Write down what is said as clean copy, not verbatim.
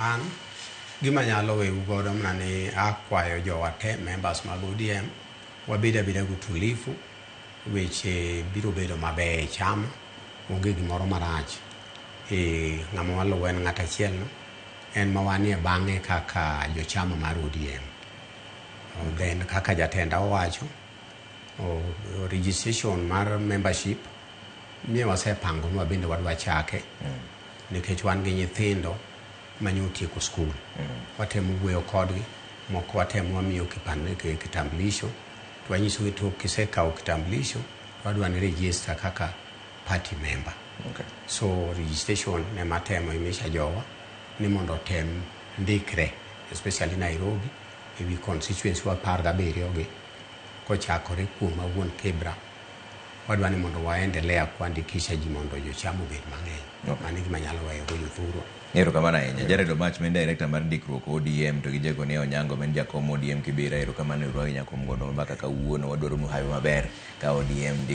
An gima nyalo wewu godo mana ni akwayo jowa te members mag ODM wabeda gu tulifu weche biro bedo maber chama onge gimoro marach ng'ama waluwo en ng'at achiel no en mawanie bang'e kaka jochama mar ODM. Then kaka jatenda owacho registration mar membership miye wasepango nwa bende wadwa chake nikech wan gi nyithindo manyo tieko skul. Watemo wuoyo kodgi, moko watemo wamiyo kitambulisho, to wanyisogi to kisekawo kitambulisho wadwa ni register kaka party member. Okay. So registration ne matemo imisha jowa ni mondo tem ndikre especially Nairobi ewi constituency wa 17 gi kochakore kuom wuon Kibra. Wadwa ni mondo waendelea kuandikisha ji mondo jochama obed mang'eny. Mano gima nyalo weyo go yuthuro. Erokamano ahinya. Jared Omach men director mar ndikruok ODM to gi Jago ne Onyango men jakom ODM Kibera. Erokamano ahinya kuom gono mbaka kawuono wadwaro mu hayo maber ka ODM